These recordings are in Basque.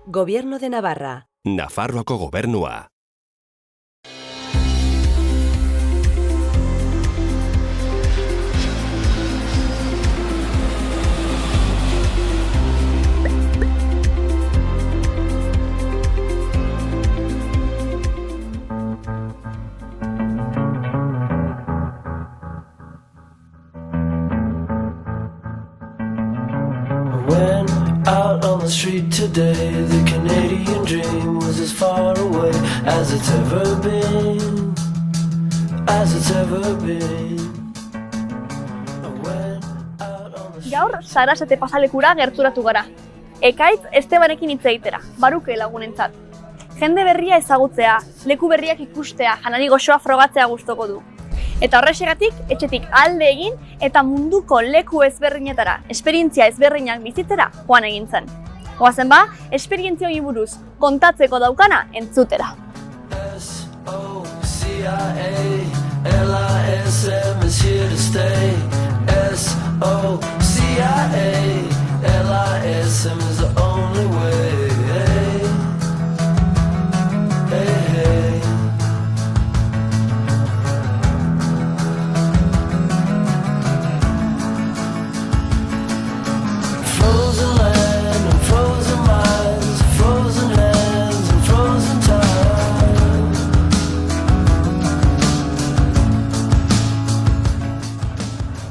Gobierno de Navarra. Nafarroako gobernua. Out on the street today, the Canadian dream was as far away as it's ever been, as it's ever been. Gaur, Sarasate pasalekura gerturatu gara. Ekaitz Estebanekin hitz egitera, baruke lagunentzat. Jende berria ezagutzea, leku berriak ikustea, janari goxoa frogatzea gustoko du. Eta horrexegatik, etxetik alde egin eta munduko leku ezberdinetara, esperientzia ezberdinak bizitzera joan egin zen. Goazen ba, esperientzia hori buruz kontatzeko daukana entzutera. SOCIA, LISM is here to stay. SOCIA, LISM is the only way.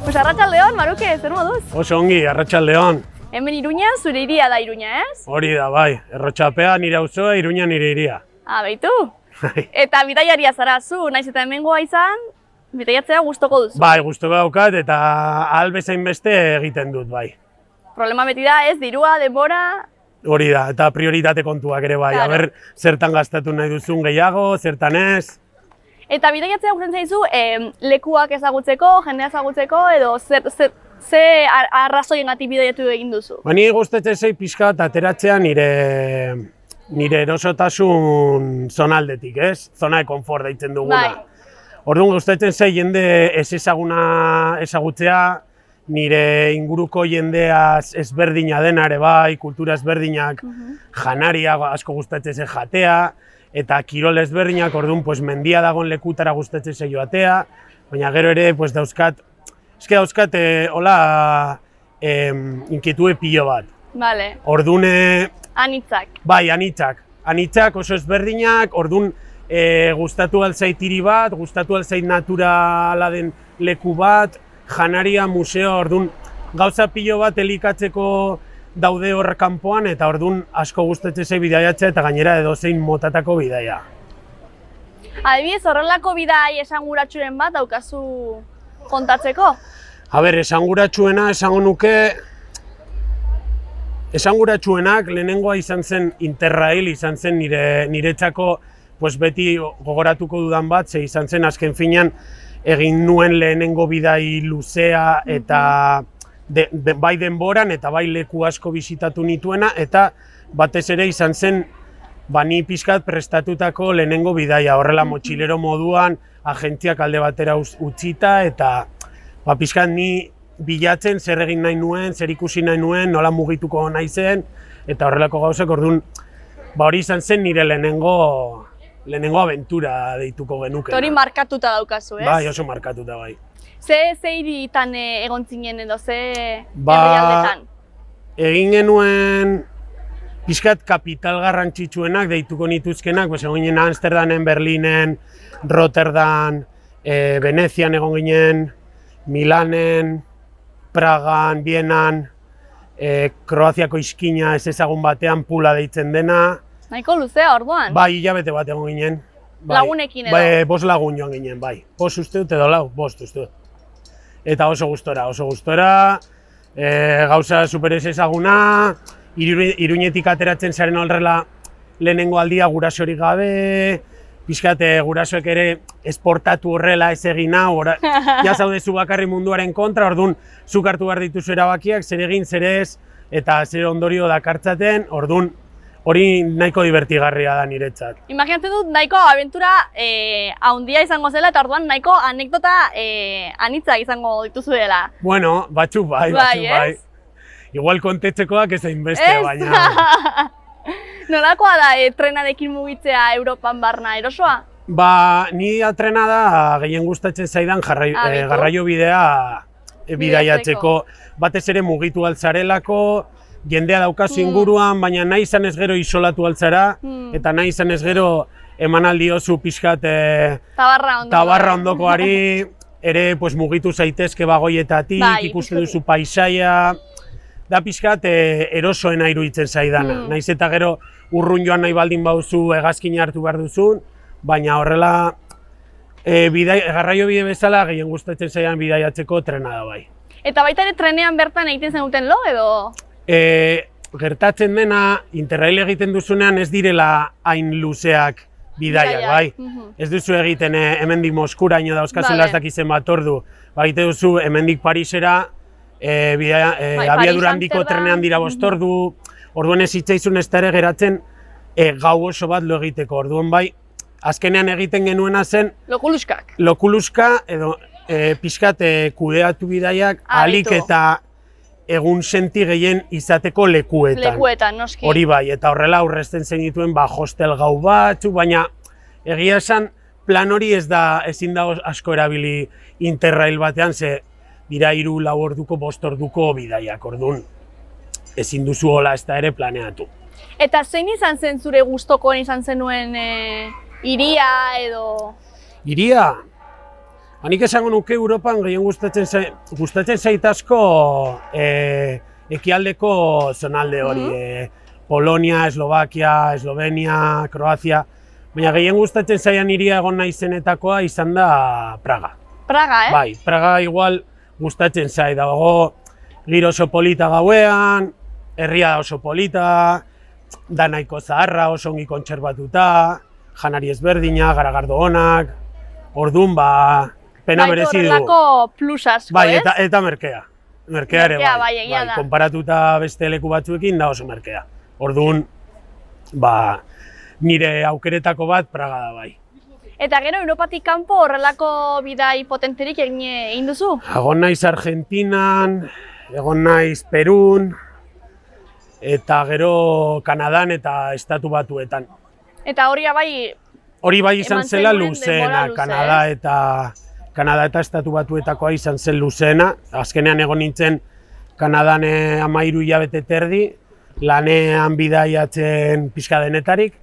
Pues arratsaldeon, Maruke, zer moduz? Oso ongi, arratsaldeon. Hemen Iruña, zure hiria da Iruña, ez? Hori da, bai. Errotxapea nire auzoa, Iruña nire hiria. Ah, baitu? Eta bidaiaria zara zu, naiz eta hemengoa izan, bidaiatzea gustoko duzu? Bai, gustoko daukat eta ahal bezain beste egiten dut, bai. Problema beti da, ez, dirua, denbora... Hori da, eta prioritate kontuak ere bai. Claro. Aber, zertan gastatu nahi duzun gehiago, zertan ez. Eta bidaiatzea gustatzen zaizu, lekuak ezagutzeko, jendea ezagutzeko, edo ze arrazoiengatik bidaiatu egin duzu? Ni gustatzen zait pixka bat ateratzea nire erosotasun zonaldetik, ez? Zona de konfort deitzen duguna. Bai. Orduan gustatzen zait jende ez ezaguna ezagutzea, nire inguruko jendeaz ezberdina dena ere bai, kultura ezberdinak, janaria asko gustatzen zait jatea, eta kirol ezberdinak, orduan mendia dagoen lekutara gustatzen zait joatea, baina gero ere dauzkat, hola inkitue pilo bat. Vale. Orduan... Anitzak. Bai, anitzak oso ezberdinak, orduan gustatu alzait hiri bat, gustatu alzait naturala den leku bat, janaria, museo, orduan gauza pilo bat elikatzeko daude hor kanpoan eta orduan asko gustatzen zait bidaiatzea eta gainera edozein motatako bidaia. Adibidez, horrelako bidai esanguratsuren bat daukazu kontatzeko? Esanguratsuena esango nuke... Esanguratsuenak lehenengoa izan zen Interrail, izan zen niretzako beti gogoratuko dudan bat, ze izan zen azken finean egin nuen lehenengo bidai luzea eta bai denboran eta bai leku asko bisitatu nituena eta batez ere izan zen ni pixkat prestatutako lehenengo bidaia, horrela motxilero moduan, agentziak alde batera utzita eta pixkat ni bilatzen zer egin nahi nuen, zer ikusi nahi nuen, nola mugituko nahi zen eta horrelako gauzak orduan hori izan zen nire lehenengo abentura deituko genuke. Hori markatuta daukazu, ez? Bai, oso markatuta, bai. Ze hiritan egon zinen edo, ze herrialdetan? Egin genuen pixkat kapital garrantzitsuenak deituko nituzkenak, egon ginen Amsterdamen, Berlinen, Rotterdam, Venezian egon ginen, Milanen, Pragan, Vienan, Kroaziako iskina ez ezagun batean Pula deitzen dena. Nahiko luzea orduan? Bai, hilabete bat egon ginen. Lagunekin edo? Bai, 5 lagun joan ginen, bai. 5 uste dut edo 4, 5 uste dut. Eta oso gustora, gauza super ez ezaguna, Iruñetik ateratzen zaren horrela lehenengo aldia gurasorik gabe, pixkat gurasoek ere esportatu horrela ez egin hau, ja zaudezu bakarri munduaren kontra, orduan zuk hartu behar dituzu erabakiak, zer egin, zer ez, eta zer ondorio dakartzaten, orduan hori nahiko divertigarria da niretzat. Imaginatzen dut nahiko abentura haundia izango zela eta orduan nahiko anekdota anitzak izango dituzuela. Bueno, batzuk bai. igual kontetzekoak ez hainbeste, baina... Nolakoa da trenarekin mugitzea Europan barna, erosoa? Ba, ni trena da gehien gustatzen zaidan garraio bidea bidaiatzeko. Batez ere mugitu altzarelako, jendea daukazu inguruan, baina nahi izan ez gero isolatu altzara, eta nahi izan ez gero eman aldiozu pixkat tabarra ondokoari, ere mugitu zaitezke bagoietatik, ikusten duzu paisaia, da pixkat erosoena iruditzen zaidana. Naiz eta gero urrun joan nahi baldin bauzu hegazkina hartu behar duzun, baina horrela garraio bide bezala gehien gustatzen zaidan bidaiatzeko trena da bai. Eta baita ere trenean bertan egiten zenuten lo edo? Gertatzen dena, Interrail egiten duzunean ez direla hain luzeak bidaiak, bai. Ez duzu egiten hemendik Moskuraino dauzkazula ez dakizen bat ordu. Egite duzu hemendik Parisera, abiadura handiko trenean dira 5 ordu, orduan ez hitzaizun ez da ere geratzen gau oso bat lo egiteko. Orduan bai, azkenean egiten genuena zen lokuluska edo pixkat kudeatu bidaiak ahalik eta egun senti gehien izateko lekuetan. Lekuetan, noski. Hori bai, eta horrela aurrezten zenituen hostel gau batzuk, baina egia esan plan hori ezin da asko erabili Interrail batean, ze dira 3-4 orduko, 5 orduko bidaiak, orduan ezin duzu hola ez da ere planeatu. Eta zein izan zen zure gustokoen izan zenuen hiria edo? Hiria? Hanik esango nuke Europan gehien gustatzen zait asko ekialdeko zonalde hori. Polonia, Eslovakia, Eslovenia, Kroazia. Baina gehien gustatzen zaian hiria egon naizenetakoa izan da Praga. Praga, Bai, Praga igual gustatzen zait, dago giro oso polita gauean, herria oso polita, da nahiko zaharra, oso ongi kontserbatuta, janari ezberdina, garagardo onak, orduan pena merezi du. Horrelako plus asko, bai, eta merkea. Merkea ere bai, egia da. Konparatuta beste leku batzuekin da oso merkea. Orduan, nire aukeretako bat Praga da bai. Eta gero Europatik kanpo horrelako bidai potenterik egin duzu? Egon naiz Argentinan, egon naiz Perun, eta gero Kanadan eta Estatu Batuetan. Eta bai... Hori bai izan zela luzeena, Kanada eta Estatu Batuetakoa izan zen luzeena. Azkenean egon nintzen Kanadan 13 hilabete terdi, lanean bidaiatzen pixka denetarik,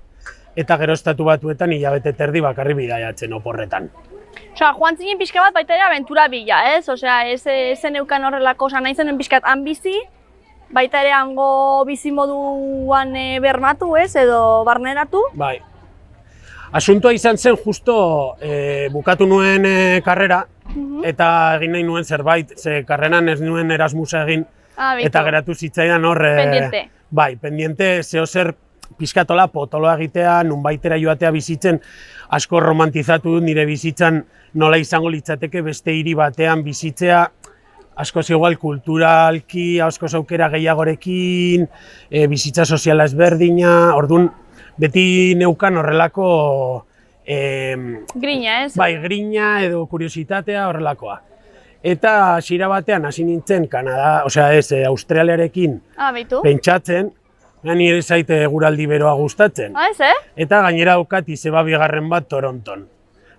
eta gero Estatu Batuetan hilabete terdi bakarri bidaiatzen oporretan. Osea, joan zinen pixka bat baita ere abentura bila, ez? Osea, ez neukan horrelako, nahi zen pixkat han bizi, baita ere hango bizimoduan bermatu, ez? Edo barneratu? Bai. Asuntoa izan zen justo bukatu nuen karrera, eta egin nahi nuen zerbait, ze karreran ez nuen Erasmusa egin, eta geratu zitzaidan hor... Pendiente. Bai, pendiente zeo zer pixkatola potoloa egitea, nunbaitera joatea bizitzen, asko romantizatu dut nire bizitzan nola izango litzateke beste hiri batean bizitzea, askoz igual kulturalki, askoz aukera gehiagorekin, bizitza soziala ezberdina, orduan beti neukan horrelako... Grina, ez? Bai, grina edo kuriositatea horrelakoa. Eta hasiera batean hasi nintzen Australiarekin pentsatzen, nire zaite eguraldi beroa gustatzen. Ez, Eta gainera daukat izeba bigarren bat Toronton.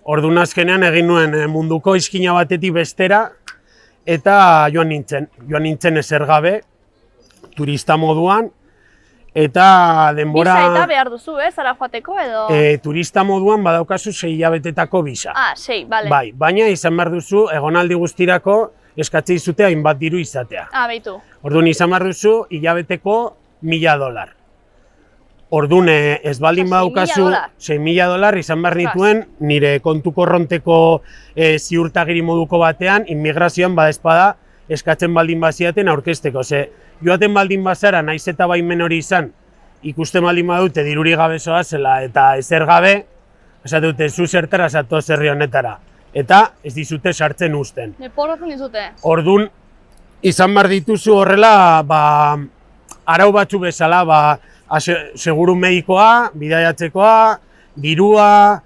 Orduan azkenean egin nuen munduko izkina batetik bestera, eta joan nintzen ezer gabe, turista moduan, eta denbora... Bisa eta behar duzu, zara joateko edo? Turista moduan badaukazu 6 hilabetetako bisa. 6, bale. Bai, baina izan behar duzu, egonaldi guztirako eskatze dizute hainbat diru izatea. Beitu. Orduan izan behar duzu, hilabeteko $1.000. Orduan ez baldin badaukazu $6.000 izan behar nituen nire kontu korronteko ziurtagiri moduko batean, immigrazioan badezpada eskatzen baldin baziaten aurkezteko. Joaten baldin bazara, naiz eta baimen hori izan, ikusten baldin badute diruri gabe zoazela eta ezer gabe, esate dute zu zertara zatoz herri honetara. Eta ez dizute sartzen uzten. Porrotzen dizute. Orduan, izan behar dituzu horrela, arau batzu bezala, seguru medikoa, bidaiatzekoa, dirua,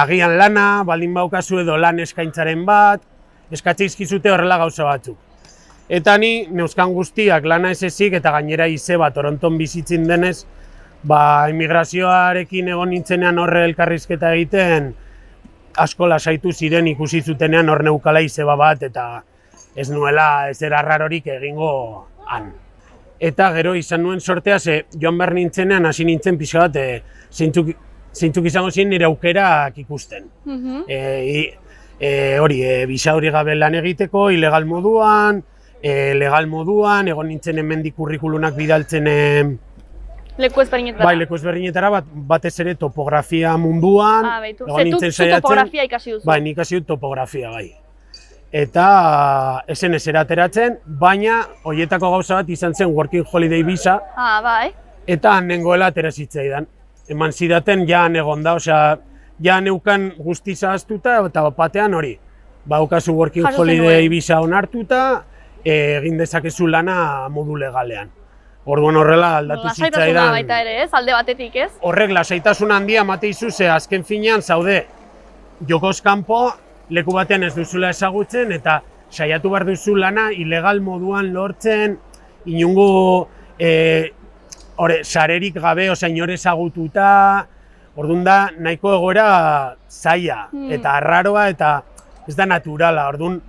agian lana, baldin baukazu edo lan eskaintzaren bat, eskatze izkizute horrela gauza batzuk. Eta ni neuzkan guztiak lana ez ezik eta gainera izeba Toronton bizitzin denez, immigrazioarekin egon nintzenean horre elkarrizketa egiten, asko lasaitu ziren ikusi zutenean hor neukala izeba bat eta ez nuela ezer arrarorik egingo han. Eta gero izan nuen sortea, joan behar nintzenean hasi nintzen pixka bat zeintzuk izango ziren nire aukerak ikusten. Bisa hori gabe lan egiteko, ilegal moduan, legal moduan, egon nintzen hemendik kurrikulunak bidaltzen leku ezberdinetara. Bai, leku ezberdinetara, batez ere topografia munduan. Baitu. Zu topografia ikasi duzu. Bai, nik ikasi dut topografia, bai. Eta esen esera ateratzen, baina horietako gauza bat izan zen Working Holiday Visa. Bai. Eta nengoela atera zitzaidan. Eman zidaten ja egon da, osea, ja neukan guzti zahaztuta eta batean hori. Baukazu Working Holiday Visa onartuta, egin dezakezu lana modu legalean. Orduan horrela aldatu zitzaidan. Lasaitasuna baita ere, ez? Alde batetik, ez? Horrek lasaitasun handia emateizu ze azken finean zaude jokoz kanpo, leku batean ez duzula ezagutzen eta saiatu behar duzu lana ilegal moduan lortzen, inungo sarerik gabe, inor ezagututa, orduan da nahiko egoera zaila eta arraroa eta ez da naturala. Orduan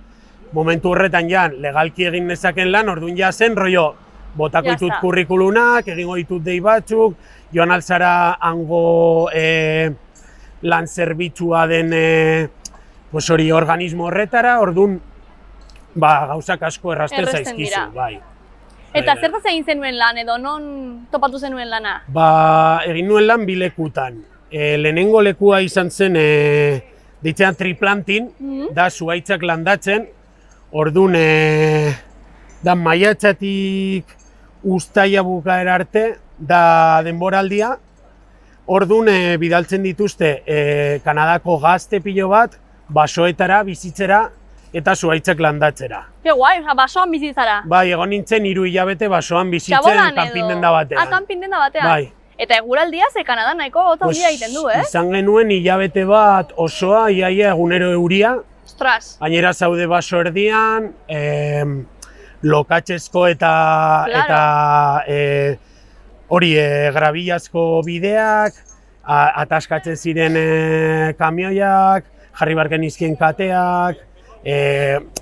momentu horretan ja legalki egin nezaken lan, orduan ja zen rollo botako ditut kurrikulunak, egingo ditut dei batzuk, joan altzara hango lan zerbitzua den organismo horretara, orduan gauzak asko errazten zaizkizu. Eta zertaz egin zenuen lan edo, non topatu zenuen lana? Egin nuen lan bi lekutan. Lehenengo lekua izan zen, deitzen triplantin, da zuhaitzak landatzen, orduan da maiatzatik uztaila bukaera arte, da denboraldia, orduan bidaltzen dituzte Kanadako gazte pilo bat, basoetara, bizitzera, eta zuhaitzak landatzera. Ke guai, basoan bizitzara. Bai, egon nintzen 3 hilabete basoan bizitzen kanpindenda batean. Kanpindenda batean? Bai. Eta eguraldia ze Kanadan nahiko gota handia egiten du, eh? Izan genuen hilabete bat osoa, iaia egunero euria. Ostras. Gainera zaude baso erdian, lokatxezko eta grabilazko bideak, ataskatzen ziren kamioiak, jarri barken izkien kateak,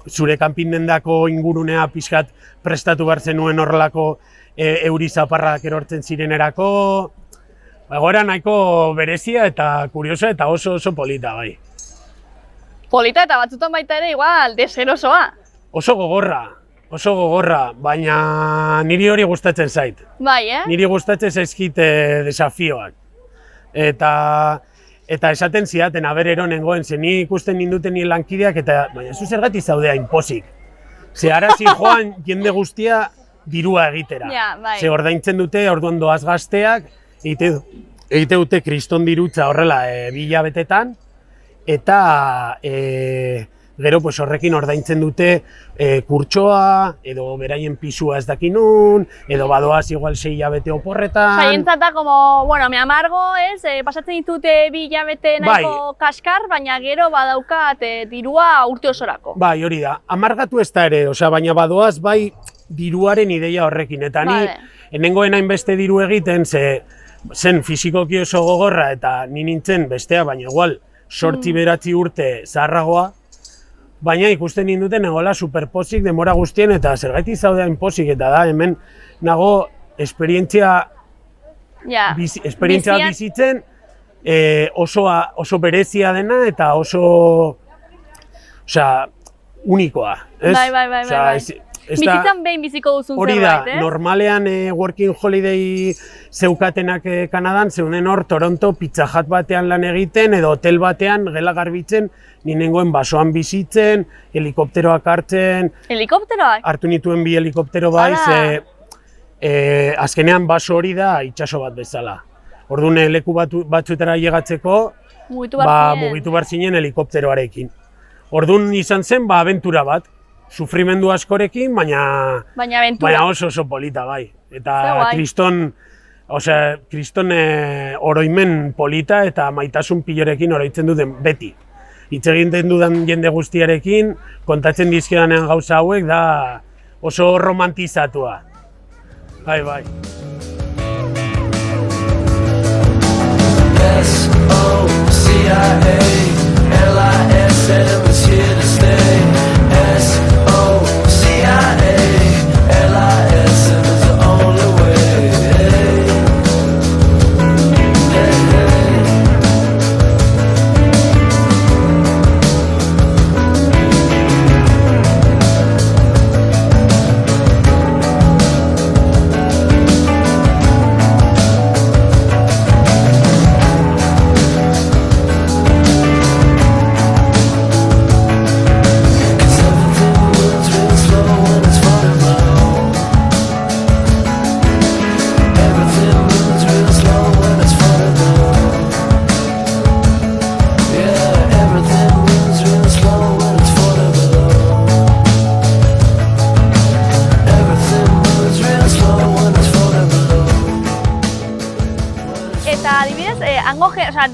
zure kanpindendako ingurunea pixkat prestatu behar zenuen horrelako euri zaparrak erortzen zirenerako. Egoera nahiko berezia eta kuriosa eta oso polita, bai. Polita eta batzutan baita ere igual deserosoa. Oso gogorra, baina niri hori gustatzen zait. Bai, eh? Niri gustatzen zaizkit desafioak. Eta esaten zidaten, ero nengoen, ze ni ikusten ninduten nire lankideak, eta baina zu zergatik zaudea inpozik. Ze arazi joan jende guztia dirua egitera. Bai. Ze ordaintzen dute, orduan doaz gazteak, egite dute kriston dirutza horrela 2 hilabetetan, eta gero horrekin ordaintzen dute kurtsoa, edo beraien pisua ez dakinun, edo badoaz igual 6 hilabete oporretan. Saientzata, me amargo, ez? Pasatzen ditute 2 hilabete nahiko kaskar, baina gero badaukat dirua urte osorako. Bai, hori da. Amargatu ez da ere, baina badoaz bai diruaren ideia horrekin. Eta ni, enengoen hainbeste diru egiten, zen fizikoki oso gogorra eta ni nintzen bestea, baina igual 8-9 urte zaharragoa, baina ikusten ninduten egola superpozik denbora guztien eta zergatik zaudean pozik eta da hemen nago esperientzia bizitzen oso berezia dena eta oso unikoa. Bai. Bizitzan behin biziko duzun zerbait, hori da, normalean Working Holiday zeukatenak Kanadan, zeunen hor Toronto Pizza Hut batean lan egiten edo hotel batean gela garbitzen, ni nengoen basoan bizitzen, helikopteroak hartzen. Helikopteroak? Hartu nituen 2 helikoptero bai, azkenean baso hori da itsaso bat bezala. Orduan leku batzuetara llegatzeko, mugitu behar zinen helikopteroarekin. Orduan izan zen abentura bat. Sufrimendu askorekin, baina oso polita, bai. Eta kriston oroimen polita eta maitasun pilorekin oroitzen duten beti. Hitz egiten dudan jende guztiarekin, kontatzen dizkidanean gauza hauek da oso romantizatua. Bai. S-O-C-I-A, L-I-S-M is here to stay. S-O-C-I-A, L-I-S-M is the only way. Hey, hey.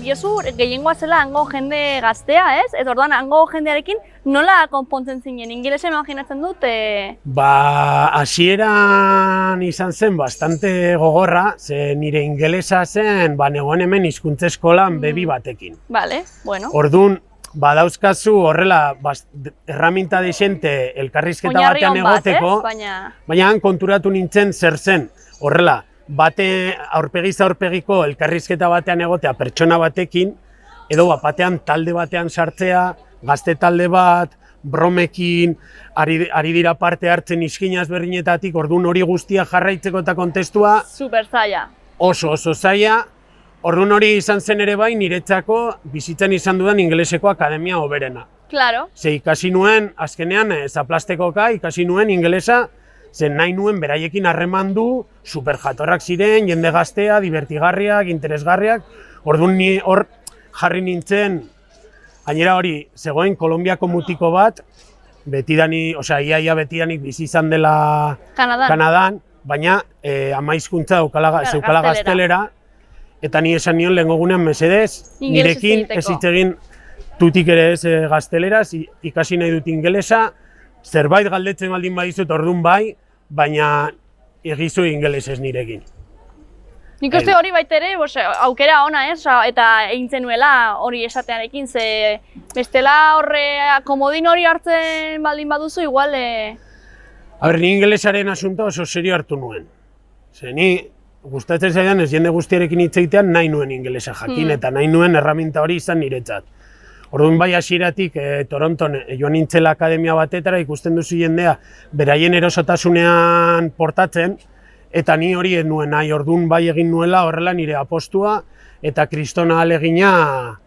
Diozu gehiengoa zela hango jende gaztea, ez? Eta orduan hango jendearekin nola konpontzen zinen? Ingelesa imaginatzen dut? Hasieran izan zen bastante gogorra, ze nire ingelesa zen, negoen hemen hizkuntza eskolan bebi batekin. Vale, bueno. Orduan, badauzkazu horrela erraminta desente elkarrizketa batean egoteko, baina han konturatu nintzen zer zen, horrela, bate aurpegiz aurpegiko elkarrizketa batean egotea pertsona batekin, edo batean talde batean sartzea, gazte talde bat, bromekin, ari dira parte hartzen iskinaz berrinetatik, orduan hori guztia jarraitzeko eta kontestua super zaila. Oso zaila, orduan hori izan zen ere bai niretzako bizitzen izan dudan ingeleseko akademia hoberena. Claro. Ze ikasi nuen, azkenean, zaplastekoka ikasi nuen ingelesa, zen nahi nuen beraiekin harremandu, superjatorrak ziren, jende gaztea, divertigarriak, interesgarriak. Orduan ni hor jarri nintzen, gainera hori, zegoen Kolonbiako mutiko bat, iaia betidanik bizi izan dela Kanadan, baina ama hizkuntza zeukala gaztelera, eta ni esan nion lehengo gunean mesedez, nirekin ez hitz egin tutik ere ez gazteleraz, ikasi nahi dut ingelesa, zerbait galdetzen baldin badizut orduan bai, baina egizu ingelesez nirekin. Nik uste hori baitere aukera ona ez, eta egin zenuela hori esatearekin, ze bestela horre komodin hori hartzen baldin baduzu, igual... Ni ingelesaren asunto oso serio hartu nuen. Ze ni gustatzen zaidan ez jende guztiarekin hitz egitean nahi nuen ingelesa jakin, eta nahi nuen erraminta hori izan niretzat. Orduan bai hasieratik Toronton joan nintzela akademia batetara ikusten duzu jendea beraien erosotasunean portatzen, eta ni hori ez nuen nahi, orduan bai egin nuela horrela nire apostua eta kristona ahalegina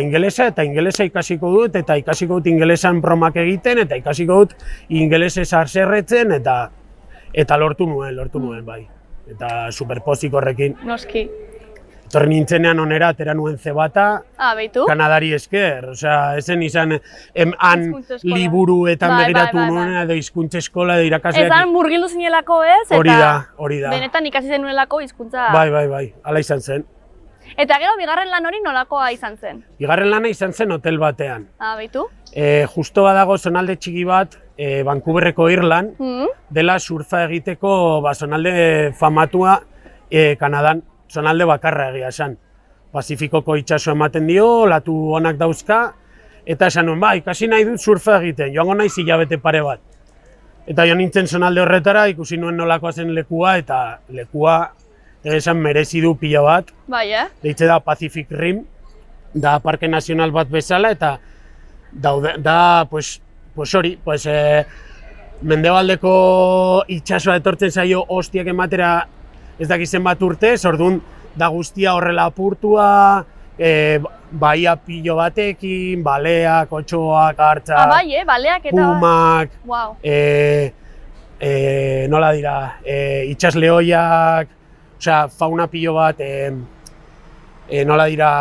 ingelesa eta ingelesa ikasiko dut, eta ikasiko dut ingelesan bromak egiten, eta ikasiko dut ingelesez haserretzen, eta lortu nuen bai. Eta superpozik horrekin. Noski. Etorri nintzenean onera, atera nuen zebata, Kanadari esker, ezen izan han liburuetan begiratu nuen, edo hizkuntza eskola, edo irakasleak. Ezan murgildu zinelako ez, eta benetan ikasi zenuelako hizkuntza... Bai, hala izan zen. Eta gero, bigarren lan hori nolakoa izan zen? Bigarren lana izan zen hotel batean. Baitu? Justo badago zonalde txiki bat, Vancouverreko Irlan, dela surfa egiteko zonalde famatua Kanadan. Zonalde bakarra egia esan. Pazifikoko itsaso ematen dio, latu onak dauzka, eta esan nuen, ikasi nahi dut surfa egiten, joango naiz hilabete pare bat. Eta joan nintzen zonalde horretara, ikusi nuen nolakoa zen lekua, eta lekua esan merezi du pila bat. Deitze da Pacific Rim, da parke nazional bat bezala, eta da, hori, mendebaldeko itsasoa etortzen zaio hostiak ematera ez dakizen bat urtez, orduan da guztia horrela apurtua, baia pilo batekin, baleak, otxoak, hartzak, baleak eta... pumak, nola dira, itsaslehoiak, fauna pilo bat, nola dira,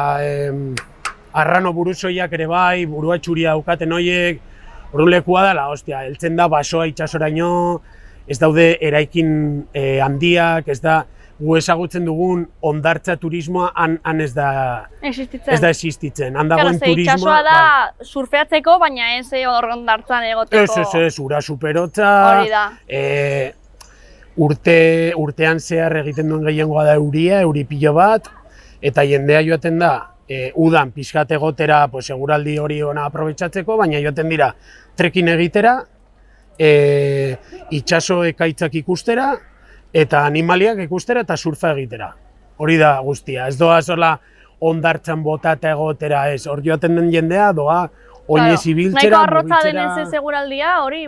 arrano buruzoiak ere bai, burua txuria daukaten horiek, orduan lekua dela, heltzen da basoa itsasoraino, ez daude eraikin handiak, ez da gu ezagutzen dugun hondartza turismoa han ez da existitzen. Han dagoen turismoa... Itxasoa da surfeatzeko, baina ez hondartzan egoteko. Ez, ura superotza... Hori da. Urtean zehar egiten duen gehiengoa da euri pilo bat, eta jendea joaten da, udan pixkat egotera eguraldi hori ona aprobetxatzeko, baina joaten dira trekin egitera, itxaso ekaitzak ikustera, eta animaliak ikustera eta surfa egitera. Hori da guztia, ez doa zola hondartzan botata egotera ez, hor joaten den jendea doa oinez ibiltzera, nahiko arrotza denez ez eguraldia, hori,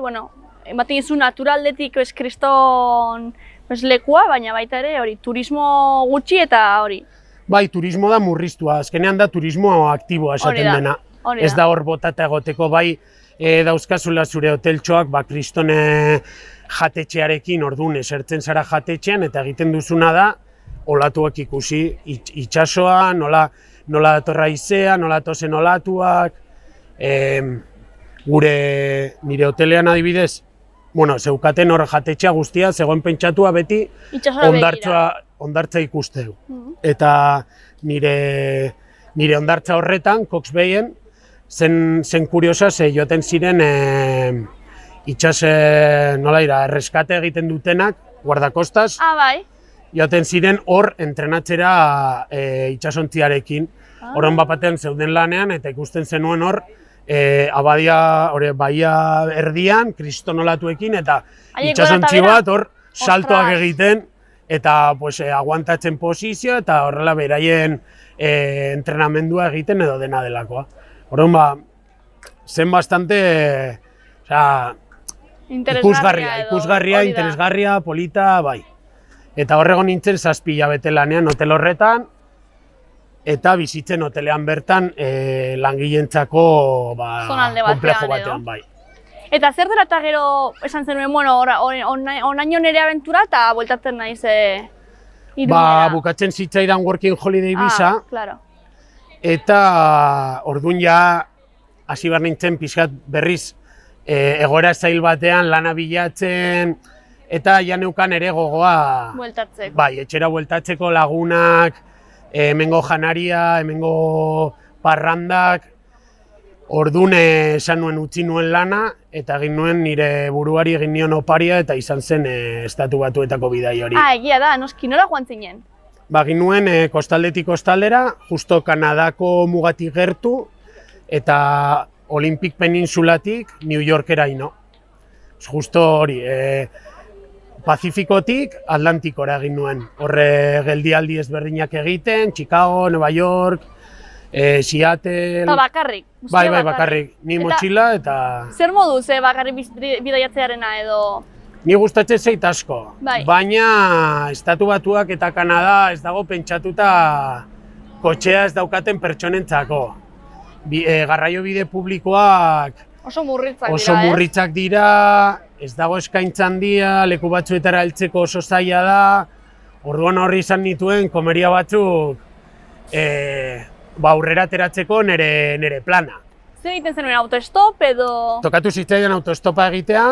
ematen izu naturaldetik kriston lekua, baina baita ere hori turismo gutxi eta hori. Bai, turismo da murriztua, azkenean da turismo aktiboa esaten dena. Ez da hor botata egoteko, bai dauzkazula zure hoteltxoak kristone jatetxearekin orduan esertzen zara jatetxean eta egiten duzuna da olatuak ikusi, itxasoa, nola datorra haizea, nola datozen olatuak, nire hotelean adibidez, zeukaten hor jatetxea guztia, zegoen pentsatua beti hondartza ikusteu. Eta nire hondartza horretan, Cox Bayen, zen kuriosa, ze joaten ziren erreskate egiten dutenak, guardakostaz, joaten ziren hor entrenatzera itxasontziarekin. Horren bapatean zeuden lanean eta ikusten zenuen hor, baia erdian, kristonolatuekin eta itxasontzi bat hor saltoak egiten eta aguantatzen posizioa eta horrela beraien entrenamendua egiten edo dena delakoa. Horren zen bastante ikusgarria, interesgarria, polita, bai. Eta horrego nintzen 7 hilabete lanean hotel horretan, eta bizitzen hotelean bertan langileentzako konplejo batean, bai. Eta zer dela eta gero esan zenuen, onaino nire abentura eta bueltatzen naiz Irunera? Bukatzen zitzaidan Working Holiday visa, eta orduan ja hasi behar nintzen pixkat berriz egoera zail batean lana bilatzen, eta ja neukan ere gogoa etxera bueltatzeko lagunak, hemengo janaria, hemengo parrandak, orduan esan nuen utzi nuen lana, eta egin nuen nire buruari egin nion oparia eta izan zen Estatu Batuetako bidai hori. Egia da, noski, nola joan zinen? Egin nuen kostaldetik kostaldera, justo Kanadako mugatik gertu, eta Olympic Peninsulatik New Yorkera ino. Justo hori, Pazifikotik Atlantikora egin nuen. Horre geldialdi ezberdinak egiten, Chicago, Nueva York, Seattle... Eta bakarrik? Bai, bakarrik. Ni motxila eta... Zer moduz bakarrik bidaiatzearena edo... Ni gustatzen zait asko, baina Estatu Batuak eta Kanada ez dago pentsatuta kotxea ez daukaten pertsonentzako. Garraio bide publikoak oso murritzak dira, ez dago eskaintza handia, leku batzuetara heltzeko oso zaila da, orduan horri izan nituen komeria batzuk aurrera ateratzeko nire plana. Zer egiten zenuen, autostop edo...? Tokatu zitzaidan autostopa egitea,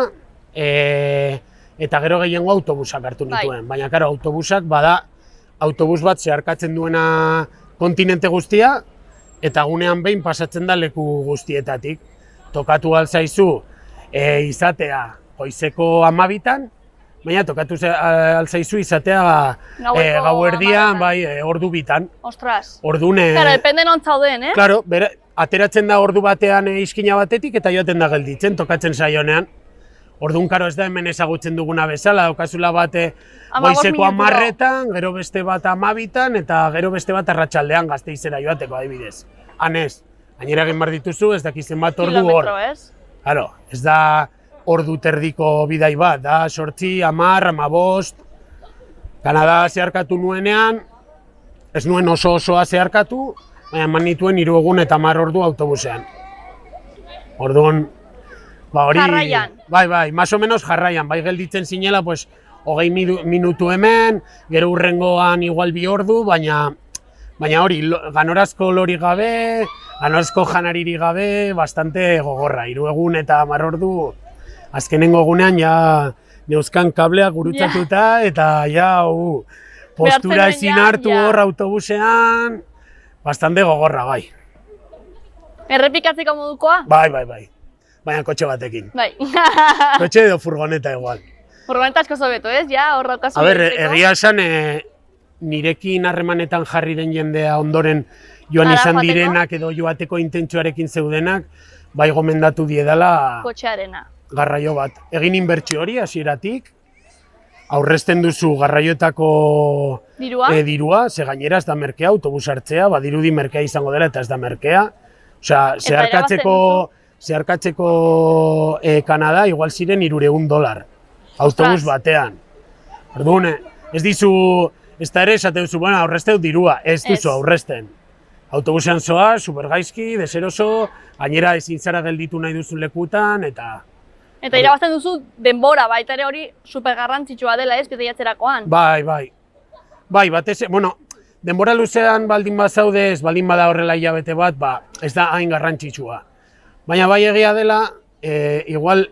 eta gero gehiengo autobusak hartu nituen, baina karo, autobusak bada autobus bat zeharkatzen duena kontinente guztia, eta gunean behin pasatzen da leku guztietatik. Tokatu alzaizu izatea goizeko 12an, baina tokatu alzaizu izatea gauerdian, ordu 2an. Ostras. Orduan... Claro, depende non zauden, Claro, ateratzen da ordu batean izkina batetik eta joaten da gelditzen, tokatzen saionean. Orduan, karo, ez da hemen ezagutzen duguna bezala, daukazula bate goizeko 10etan, gero beste bat 12an, eta gero beste bat arratsaldean Gasteizera joateko adibidez. Hanez, gainera egin behar dituzu, ez dakizen bat ordu hor. Claro, ez da ordu terdiko bidai bat, da 8, 10, 15. Kanada zeharkatu nuenean, ez nuen osoa zeharkatu, baina eman nituen 3 egun eta 10 ordu autobusean. Orduan, jarraian. Bai, más o menos jarraian, bai gelditzen zinela, 20 minutu hemen, gero urrengoan igual 2 ordu, baina hori, ganorazko lori gabe, ganorazko janariri gabe, bastante gogorra, 3 egun eta 10 ordu, azkenengo egunean ja neuzkan kableak gurutzatuta, eta ja, postura Behartzen ezin ja, hartu ja. hor autobusean, bastante gogorra, bai. Errepikatzeko modukoa? Bai. Baina kotxe batekin. Bai. Kotxe edo furgoneta igual. Furgoneta asko zobeto, ez? Ja, hor daukazu. A ber, egiteko. egia esan, nirekin harremanetan jarri den jendea ondoren joan Hara izan joateko? direnak edo joateko intentsuarekin zeudenak, bai gomendatu diedala Kotxearena. garraio bat. Egin inbertsio hori hasieratik, aurrezten duzu garraioetako Dirua? dirua, ze gainera ez da merkea, autobus hartzea, badirudi merkea izango dela eta ez da merkea. Osea, zeharkatzeko Kanada igual ziren $300 autobus batean. Orduan, ez dizu, ez da ere esaten duzu, bueno, aurrezteu dirua, ez duzu aurrezten. Autobusean zoa, supergaizki, deseroso, gainera ezin zara gelditu nahi duzun lekutan, eta... Eta irabazten duzu denbora, baita ere hori super garrantzitsua dela, ez, bidaiatzerakoan. Bai, batez, bueno, denbora luzean baldin bazaude, ez baldin bada horrela hilabete bat, ez da hain garrantzitsua. Baina bai egia dela, igual,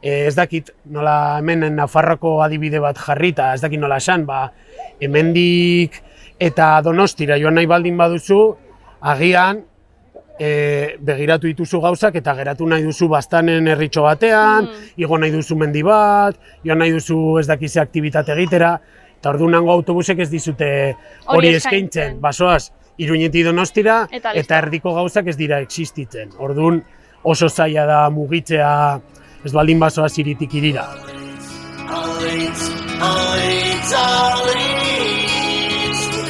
ez dakit nola hemen Nafarroko adibide bat jarrita, ez dakit nola esan, hemendik eta Donostira joan nahi baldin baduzu, agian begiratu dituzu gauzak eta geratu nahi duzu baztanen herritxo batean, igo nahi duzu mendi bat, joan nahi duzu ez dakize aktibitate egitera, eta orduan nango autobusek ez dizute hori eskaintzen. Basoaz, Iruñetik Donostira eta erdiko gauzak ez dira existitzen. Orduan oso zaila da mugitzea ez baldin basoaz hiritik hirira.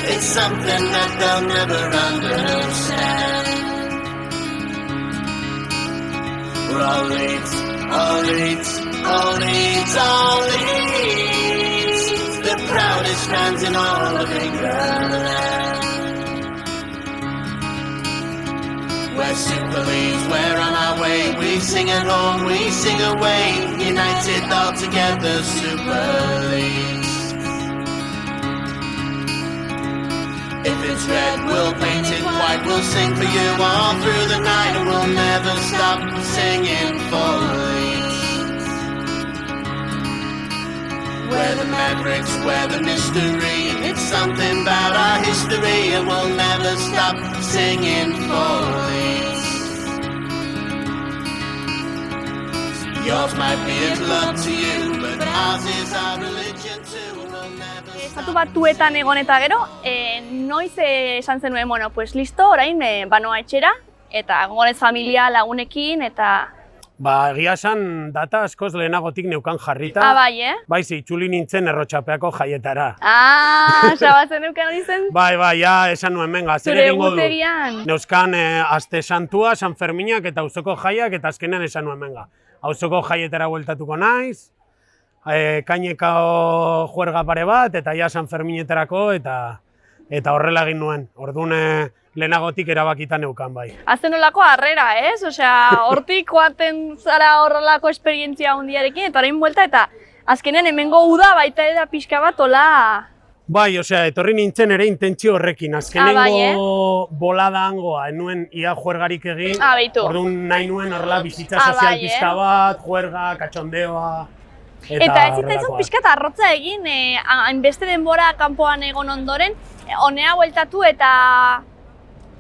It's something that they'll never understand. We're all leads, the proudest fans in all of England. We're super leads, we're on our way, we sing at home, we sing away, united all together, super leads. If it's red, we'll paint it white, we'll sing for you all through the night, and we'll never stop singing for Leeds. We're the Mavericks, we're the mystery, it's something about our history, and we'll never stop singing for Leeds. Yours might be a club to you, but ours is our religion too. Estatu Batuetan egon eta gero, noiz esan zenuen, bueno, pues listo, orain banoa etxera, eta egonez familia lagunekin, eta... Egia esan data askoz lehenagotik neukan jarrita. Bai, Bai, itzuli nintzen Errotxapeako jaietara. Sabatzen neukan hori zen? Bai, ja, esan nuen, benga, zer egingo du. Neuzkan Aste Santua, San Ferminak eta auzoko jaiak, eta azkenean esan nuen, benga. Auzoko jaietara bueltatuko naiz, kaineko juerga pare bat, eta ja San Ferminetarako, eta horrela egin nuen. Orduan lehenagotik erabakita neukan, bai. Azten nolako harrera, ez? Osea, hortik joaten zara horrelako esperientzia hundiarekin, eta orain buelta, eta azkenean hemengo uda baita eda pixka bat, hola... Bai, osea, etorri nintzen ere intentzio horrekin. Azkenengo bolada hangoa, enuen ia juergarik egin, orduan nahi nuen horrela bizitza sozial pixka bat, juerga, katxondeoa... Eta ez zitzaizun pixka eta arrotza egin, hainbeste denbora kanpoan egon ondoren, honea bueltatu eta...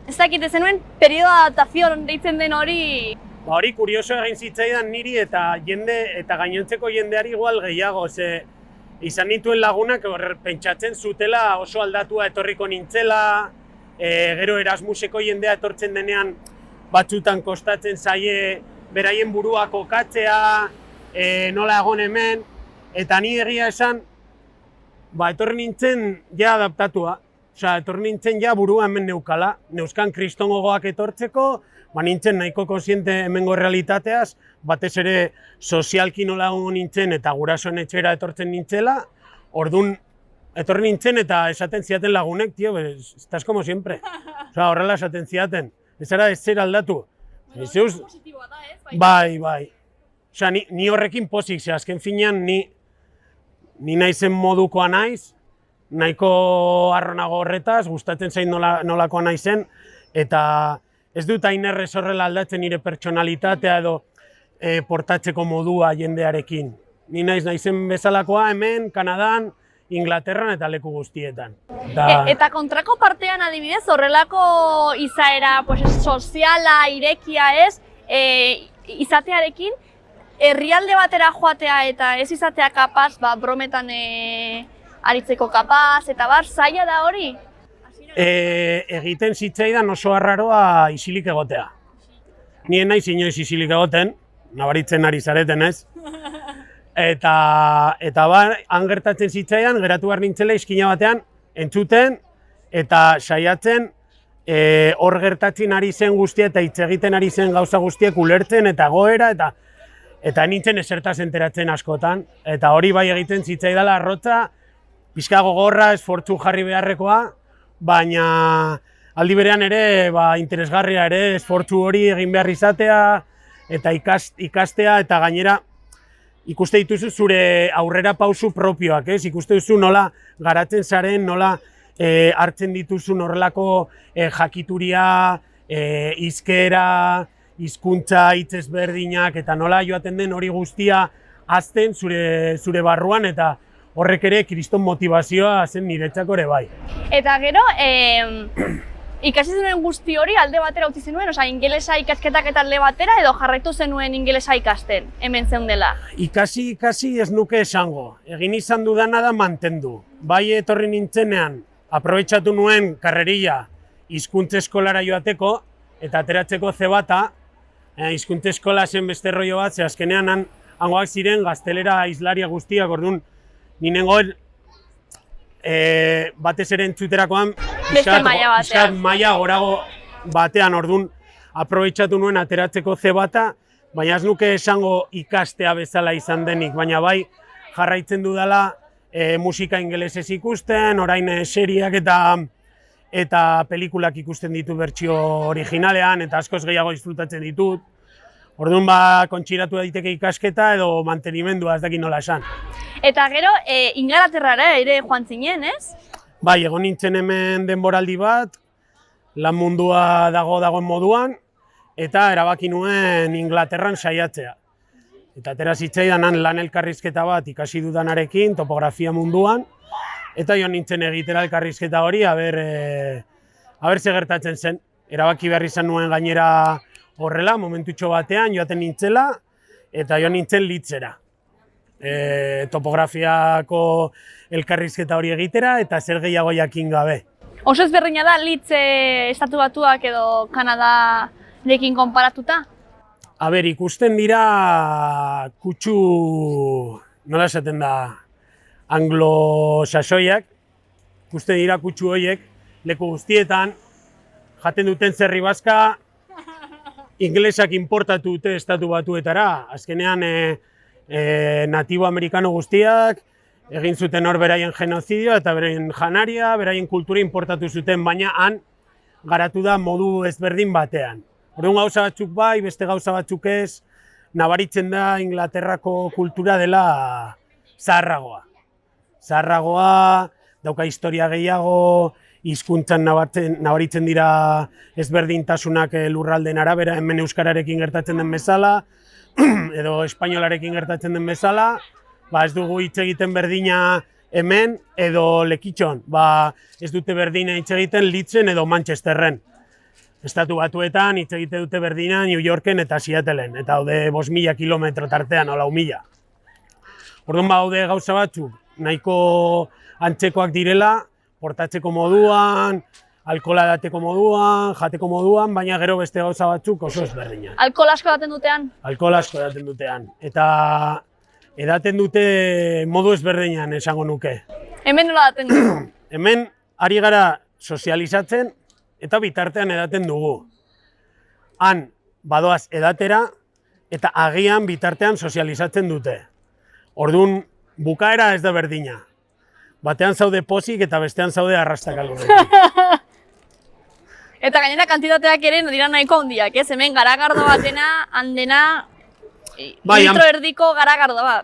Ez dakit zenuen, periodo adaptazion deitzen den hori... Hori kurioso egin zitzaidan niri eta gainontzeko jendeari igual gehiago, ze izan nituen lagunak pentsatzen zutela oso aldatua etorriko nintzela, gero Erasmuseko jendea etortzen denean batzutan kostatzen zaie beraien burua kokatzea, nola egon hemen, eta ni egia esan, etorri nintzen ja adaptatua. Osea, etorri nintzen ja burua hemen neukala, neuzkan kriston gogoak etortzeko, nintzen nahiko konsiente hemengo realitateaz, batez ere sozialki nola egon nintzen eta gurasoen etxera etortzen nintzela, orduan etorri nintzen eta esaten ziaten lagunek, tio, estás como siempre. Osea, horrela esaten ziaten, ez zara ez zer aldatu. Bai. Osea, ni horrekin pozik, ze azken finean ni naizen modukoa naiz, nahiko arronago horretaz, gustatzen zain nolakoa naizen, eta ez dut hain errez horrela aldatzen nire pertsonalitatea edo portatzeko modua jendearekin. Ni naizen bezalakoa hemen, Kanadan, Inglaterran eta leku guztietan. Eta kontrako partean adibidez, horrelako izaera pues, soziala, irekia ez, izatearekin, herrialde batera joatea eta ez izatea kapaz, brometan aritzeko kapaz, eta zaila da hori? Egiten zitzaidan oso arraroa isilik egotea. Nien naiz inoiz isilik egoten, nabaritzen ari zareten ez. Eta han gertatzen zitzaidan, geratu behar nintzela izkina batean, entzuten eta saiatzen hor gertatzen ari zen guztia eta hitz egiten ari zen gauza guztiek ulertzen eta goera eta nintzen esertaz enteratzen askotan. Eta hori bai egiten zitzaidala arrotza, pixka gogorra, esfortzu jarri beharrekoa, baina aldi berean ere interesgarria ere esfortzu hori egin behar izatea eta ikastea eta gainera ikuste dituzu zure aurrera pausu propioak, ez? Ikuste duzu nola garatzen zaren, nola hartzen dituzun horrelako jakituria, hizkera, hizkuntza hitz ezberdinak eta nola joaten den hori guztia hazten zure barruan eta horrek ere kriston motivazioa zen niretzako ere bai. Eta gero, ikasi zenuen guzti hori alde batera utzi zenuen, ingelesa ikasketak eta alde batera edo jarraitu zenuen ingelesa ikasten, hemen zeundela? Ikasi ez nuke esango, egin izan dudana da mantendu. Bai etorri nintzenean, aprobetxatu nuen karrerilla hizkuntza eskolara joateko eta ateratzeko zebata, hizkuntza eskola zen beste rollo bat, ze azkenean hangoak ziren gaztelera hizlaria guztiak, orduan ninengoen batez ere entzuterakoan pixkat maila gorago batean, orduan aprobetxatu nuen ateratzeko zebata, baina ez nuke esango ikastea bezala izan denik, baina bai jarraitzen dudala musika ingelesez ikusten, orain seriak eta pelikulak ikusten ditu bertsio originalean eta askoz gehiago disfrutatzen ditut. Orduan kontxiratu daiteke ikasketa edo mantenimendua, ez dakit nola esan. Eta gero, Ingalaterrara ere joan zinen, ez? Bai, egon nintzen hemen denboraldi bat, lan mundua dagoen moduan, eta erabaki nuen Inglaterran saiatzea. Eta atera zitzaidan lan elkarrizketa bat ikasi dudanarekin, topografia munduan, eta joan nintzen egitera elkarrizketa hori, aber ze gertatzen zen. Erabaki behar izan nuen gainera horrela, momentutxo batean joaten nintzela, eta joan nintzen Leedsera. Topografiako elkarrizketa hori egitera, eta zer gehiago jakin gabe. Oso ezberdina da Leeds estatu batuak edo Kanadarekin konparatuta? Aber, ikusten dira kutsu, nola esaten da, anglo-saxoiak, ikusten dira kutsu horiek, leku guztietan, jaten duten zerri bazka, ingelesak importatu dute estatu batuetara. Azkenean natibo amerikano guztiak egin zuten hor beraien genozidio eta beraien janaria, beraien kultura importatu zuten, baina han garatu da modu ezberdin batean. Orduan gauza batzuk bai, beste gauza batzuk ez, nabaritzen da Inglaterrako kultura dela zaharragoa. Zaharragoa, dauka historia gehiago, hizkuntzan nabaritzen dira ezberdintasunak lurraldeen arabera, hemen euskararekin gertatzen den bezala, edo espainolarekin gertatzen den bezala, ez dugu hitz egiten berdina hemen edo Lekitxon, ez dute berdina hitz egiten Leedsen edo Manchesterren. Estatu batuetan hitz egite dute berdina New Yorken eta Seattleen, eta haude 5.000 kilometro tartean, o 4.000. Orduan haude gauza batzuk nahiko antzekoak direla, portatzeko moduan, alkohola edateko moduan, jateko moduan, baina gero beste gauza batzuk oso ezberdinak. Alkohol asko edaten dutean? Alkohol asko edaten dutean, eta edaten dute modu ezberdinan esango nuke. Hemen nola edaten dugu? Hemen ari gara sozializatzen eta bitartean edaten dugu. Han badoaz edatera eta agian bitartean sozializatzen dute. Orduan bukaera ez da berdina. Batean zaude pozik eta bestean zaude arrastakalunekin. Eta gainera kantitateak ere dira nahiko handiak, ez? Hemen garagardo batena, handena, litro erdiko garagardo bat.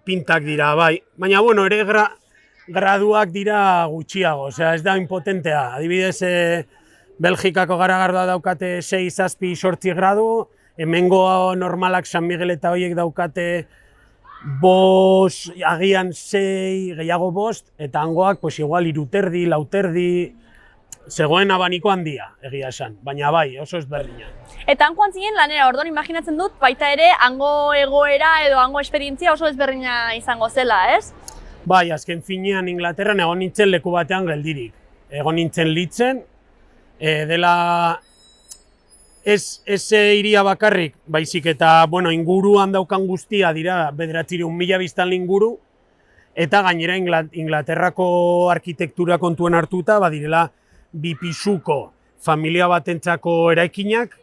Pintak dira, bai. Baina, bueno, ere graduak dira gutxiago, osea, ez da impotentea. Adibidez, Belgikako garagardoa daukate 6-8 gradu, hemengo normalak San Miguel eta horiek daukate bost, agian 6, gehiago bost, eta hangoak, pues igual 3,5, 4,5, zegoen abaniko handia, egia esan, baina bai, oso ezberdina. Eta hangoan zinen lanera, orduan imaginatzen dut, baita ere, hango egoera edo hango esperientzia oso ezberdina izango zela, ez? Bai, azken finean Inglaterran egon nintzen leku batean geldirik. Egon nintzen Leedsen, dela ez hiria bakarrik, baizik eta bueno, inguruan daukan guztia dira 900.000 biztanle inguru, eta gainera Inglaterrako arkitektura kontuan hartuta, badirela 2 pisuko familia batentzako eraikinak,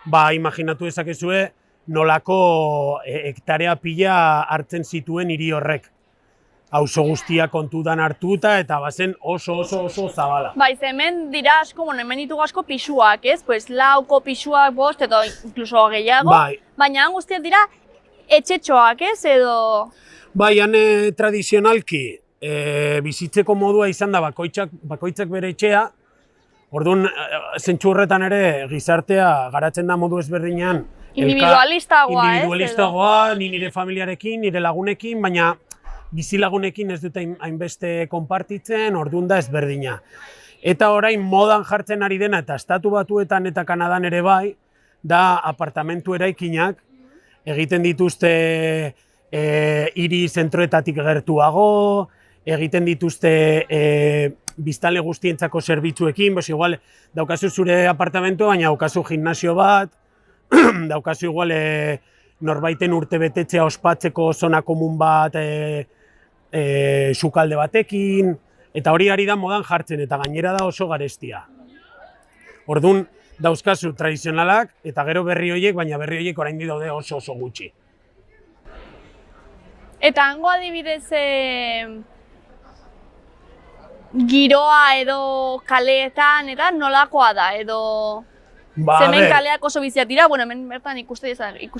imaginatu dezakezue nolako hektarea pila hartzen zituen hiri horrek. Auzo guztia kontutan hartuta eta bazen oso zabala. Bai, hemen dira asko, hemen ditugu asko pisuak, ez? Pues lauko pisuak, 5 edo incluso gehiago, baina han guztiak dira etxetxoak, ez? Edo... Bai, han tradizionalki bizitzeko modua izan da bakoitzak bere etxea, orduan zentzu horretan ere gizartea garatzen da modu ezberdinean. Individualistagoa, ni nire familiarekin, nire lagunekin, baina bizilagunekin ez dute hainbeste konpartitzen, orduan da ezberdina. Eta orain modan jartzen ari dena, eta Estatu Batuetan eta Kanadan ere bai, da apartamentu eraikinak, egiten dituzte hiri zentroetatik gertuago, egiten dituzte biztanle guztientzako zerbitzuekin, igual daukazu zure apartamentu, baina daukazu gimnasio bat, daukazu igual norbaiten urtebetetzea ospatzeko zona komun bat, sukalde batekin, eta hori ari da modan jartzen, eta gainera da oso garestia. Orduan, dauzkazu tradizionalak, eta gero berri horiek, baina berri horiek oraindik daude oso gutxi. Eta hango adibidez, giroa edo kaleetan, eta nolakoa da, edo... Hemen kaleak oso biziak dira, hemen bertan ikusi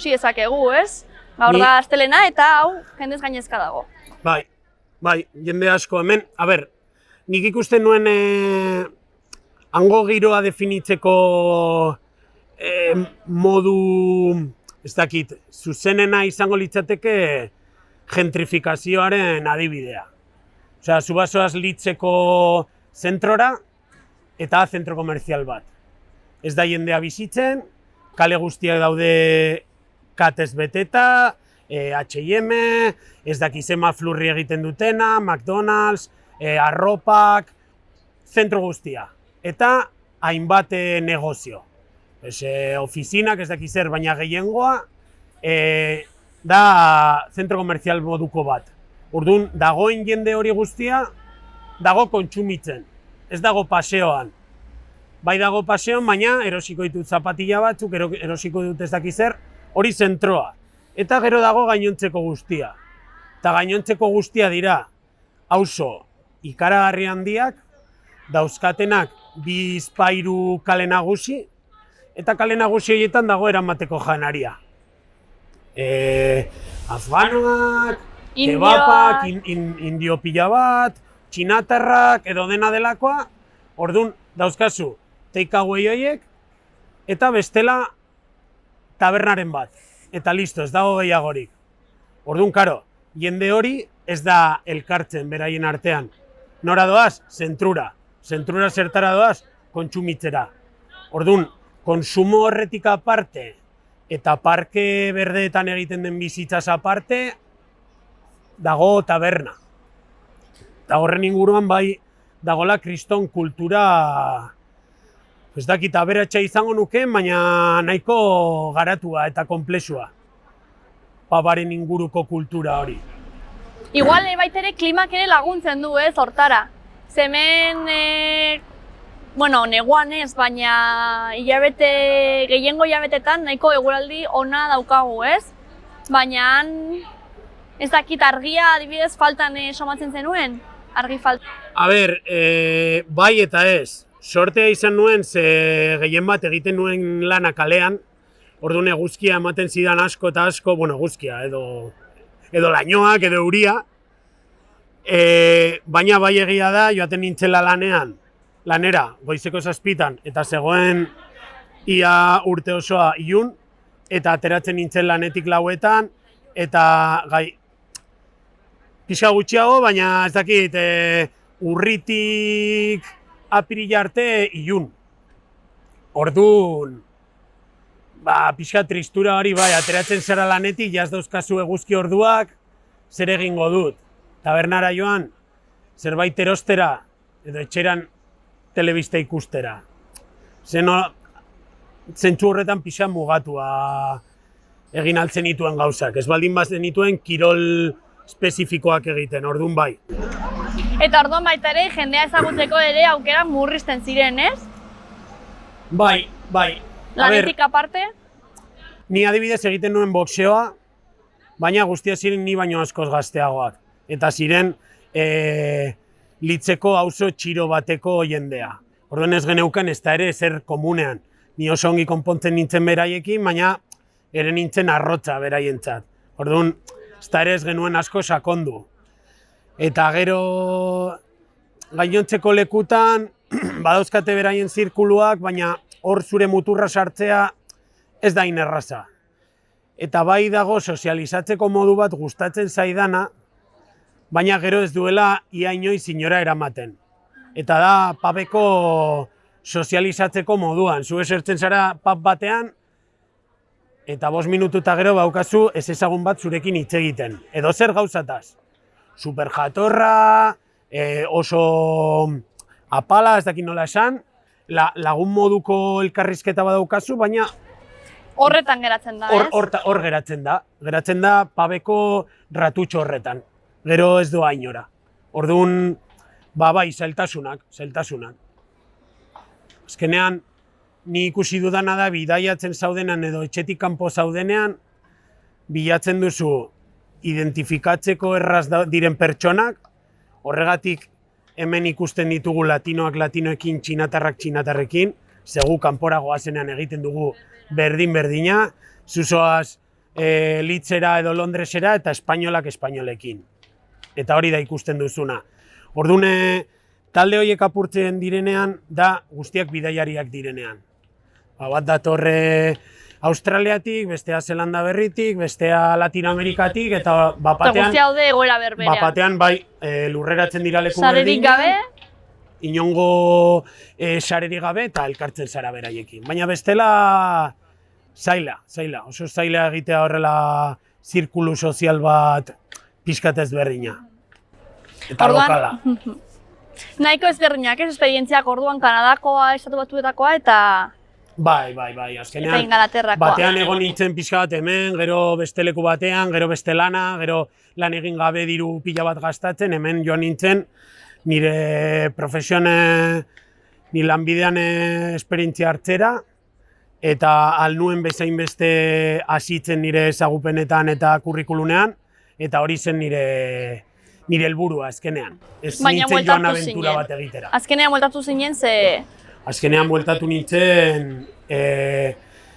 dezakegu, ez? Gaur da astelena eta hau jendez gainezka dago. Bai, jende asko hemen, nik ikusten nuen hango giroa definitzeko modu, ez dakit, zuzenena izango litzateke gentrifikazioaren adibidea. Osea, zu bazoaz Leedseko zentrora eta zentro komerzial bat. Ez da jendea bizitzen, kale guztiak daude katez beteta, H&M, ez dakizema flurri egiten dutena, McDonald's, arropak, zentro guztia. Eta hainbat negozio. Ofizinak ez dakizer, baina gehiengoa da zentro komerzial moduko bat. Orduan, dagoen jende hori guztia, dago kontsumitzen, ez dago paseoan. Bai dago paseoan, baina erosiko ditut zapatila batzuk, erosiko dut ez dakizer, hori zentroa. Eta gero dago gainontzeko guztia. Eta gainontzeko guztia dira auzo ikaragarri handiak, dauzkatenak 2-3 kale nagusi, eta kale nagusi horietan dago eramateko janaria. Afganoak, kebapak, indio pila bat, txinatarrak edo dena delakoa, orduan dauzkazu takeaway horiek, eta bestela tabernaren bat. Eta listo, ez dago gehiagorik. Orduan, karo, jende hori ez da elkartzen beraien artean. Nora doaz? Zentrura. Zentrura zertara doaz? Kontsumitzera. Orduan, konsumo horretik aparte eta parke berdeetan egiten den bizitzaz aparte, dago taberna. Eta horren inguruan bai dagola kriston kultura, ez dakit aberatsa izango nukeen, baina nahiko garatua eta konplexua. Pabaren inguruko kultura hori. Igual baitere klimak ere laguntzen du, ez, hortara. Hemen, neguan ez, baina gehiengo hilabetetan nahiko eguraldi ona daukagu, ez? Baina ez dakit argia adibidez faltan somatzen zenuen? Argi falta. Bai eta ez. Sortea izan nuen, ze gehien bat egiten nuen lana kalean, orduan eguzkia ematen zidan asko eta asko, eguzkia, edo lainoak, edo euria. Baina bai egia da, joaten nintzela lanera, goizeko 7:00, eta zegoen ia urte osoa ilun, eta ateratzen nintzen lanetik 4:00, eta pixka gutxiago, baina ez dakit, urritik apirila arte ilun. Orduan, pixka tristura hori bai, ateratzen zara lanetik, jaz dauzkazu eguzki orduak, zer egingo dut. Tabernara joan, zerbait erostera, edo etxeran telebista ikustera. Zentzu horretan pixka mugatua egin altzen nituen gauzak. Ez baldin bazen nituen kirol espezifikoak egiten, orduan bai. Eta orduan baita ere, jendea ezagutzeko ere aukera murrizten ziren, ez? Bai. Lanetik aparte? Ni adibidez egiten nuen boxeoa, baina guztia ziren ni baino askoz gazteagoak. Eta ziren Litzeko auzo txiro bateko jendea. Orduan ez geneukan ez da ere ezer komunean. Ni oso ongi konpontzen nintzen beraiekin, baina ere nintzen arrotza beraientzat. Orduan ez da ere ez genuen asko sakondu. Eta gero gainontzeko lekutan badauzkate beraien zirkuluak, baina hor zure muturra sartzea ez da inerraza. Eta bai dago sozializatzeko modu bat gustatzen zaidana, baina gero ez duela ia inoiz inora eramaten. Eta da pubeko sozializatzeko moduan. Zu esertzen zara pub batean, eta 5 minututa gero baukazu ez ezagun bat zurekin hitz egiten. Edo zer gauzataz. Super jatorra, oso apala, ez dakit nola esan, lagun moduko elkarrizketa badaukazu, baina Horretan geratzen da, ez? Hor geratzen da. Geratzen da pubeko ratutxo horretan. Gero ez doa inora. Orduan, bai, zailtasunak. Azkenean, ni ikusi dudana da, bidaiatzen zaudenean edo etxetik kanpo zaudenean, bilatzen duzu identifikatzeko erraz diren pertsonak, horregatik hemen ikusten ditugu latinoak latinoekin, txinatarrak txinatarrekin, segu kanpora goazenean egiten dugu berdin-berdina, zuzoaz Litzera edo Londresera eta espainolak espainolekin. Eta hori da ikusten duzuna. Orduan, talde horiek apurtzen direnean, da guztiak bidaiariak direnean. Bat datorre Australiatik, bestea Zelanda berritik, bestea Latinoamerikatik, eta bapatean... Guztia haude egoera berberean. Bapatean, bai, lurreratzen dira leku Sarerik gabe? Inongo sarerik gabe eta elkartzen zara beraiekin. Baina bestela, zaila. Oso zaila egitea horrela zirkulu sozial bat pixkat ezberdina. Eta lokala. Nahiko ezberdinak, ez esperientziak orduan Kanadakoa, Estatu Batuetakoa eta... Bai, azkenean, eta Ingalaterrakoa. batean egon nintzen pixka bat hemen, gero beste leku batean, gero beste lana, gero lan egin gabe diru pila bat gastatzen, hemen joan nintzen nire ni lanbidean esperientzia hartzera, eta alnuen bezain beste hasitzen nire ezagupenetan eta kurrikulunean, eta hori zen nire helburua azkenean. Ez nintzen joan abentura bat egitera. Azkenean bueltatu zinen ze... Azkenean bueltatu nintzen...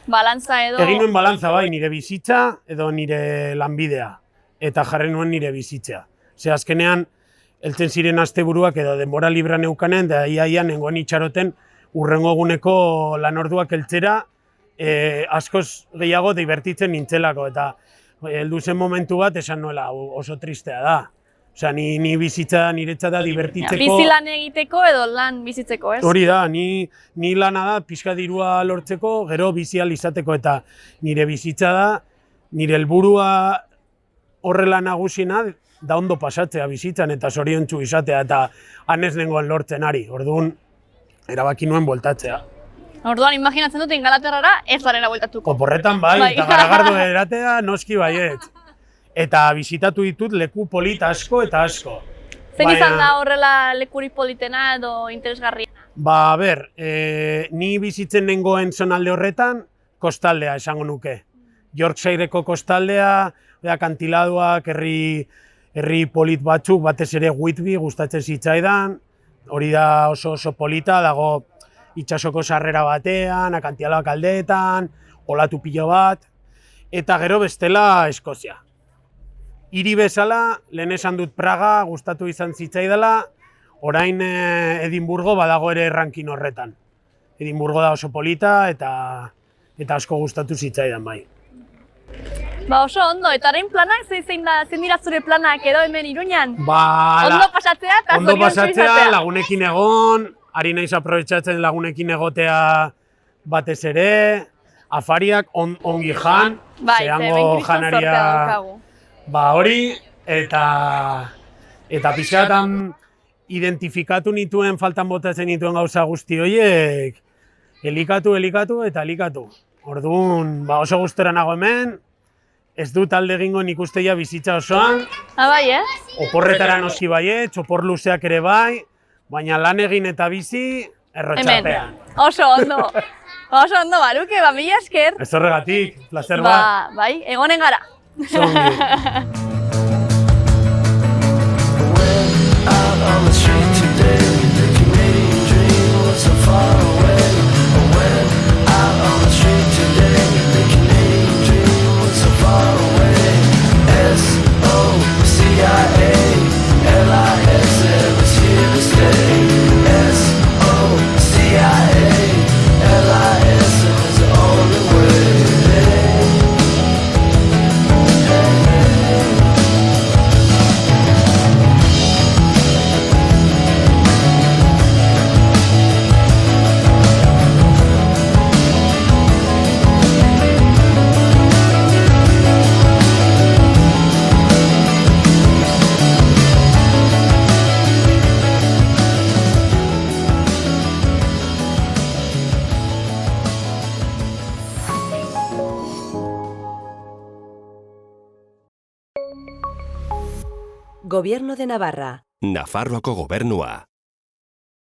Balantza edo... Egin nuen balantza bai, nire bizitza edo nire lanbidea. Eta jarri nuen nire bizitzea. Ze azkenean, heltzen ziren asteburuak edo denbora libra neukanen, da ia nengoen itxaroten urrengo eguneko lanorduak heltzera askoz gehiago divertitzen nintzelako. Eta heldu zen momentu bat esan nuela oso tristea da. Osea, ni bizitza niretzat da divertitzeko... Bizi lan egiteko edo lan bizitzeko, ez? Hori da, ni lana da pixka dirua lortzeko, gero bizi ahal izateko, eta nire bizitza da, nire helburua horrela nagusiena da ondo pasatzea bizitzan eta zoriontsu izatea, eta han ez nengoen lortzen ari. Orduan, erabaki nuen bueltatzea. Orduan, imaginatzen dut Ingalaterrara ez zarela bueltatuko. Oporretan bai, eta garagardo eratea noski baiet. Eta bisitatu ditut leku polit asko eta asko. Zein izan da horrela lekurik politena edo interesgarria? Ni bizitzen nengoen zonalde horretan, kostaldea esango nuke. Yorkshireko kostaldea, kantiladuak, herri polit batzuk, batez ere Whitby gustatzen zitzaidan. Hori da oso polita, dago itsasoko sarrera batean, akantiladuak aldeetan, olatu pilo bat, eta gero bestela Eskozia. Hiri bezala, lehen esan dut Praga, gustatu izan zitzaidala, orain Edimburgo badago ere rankin horretan. Edimburgo da oso polita eta asko gustatu zitzaidan bai. Ba oso ondo, eta orain planak, zein dira zure planak edo hemen Iruñan? Ba, Ondo pasatzea eta ondo zoriontsu pasatzea, izatea. lagunekin egon, ari naiz aprobetxatzen lagunekin egotea batez ere, afariak ongi jan, Bai, ze hango hemen kriston janaria, zortea daukagu. ba hori, eta pixkatan identifikatu nituen, faltan botatzen nituen gauza guzti horiek, elikatu eta elikatu. Orduan, ba oso gustora nago hemen, ez dut alde egingo nik uste ja bizitza osoan, Bai, oporretara noski baiet, opor luzeak ere bai, baina lan egin eta bizi, errotxapean. Oso ondo. Oso ondo, Baruke, ba, mila esker. Ez horregatik, placer bat. Ba, bai, egonen gara. Zongi. Out on the street today, the Canadian dream was so far away. I went out on the street today, the Canadian dream was so far away. SOCIA, LISM is here to stay. SOCIA, LISM is the only way. Gobierno de Navarra. Nafarroako gobernua.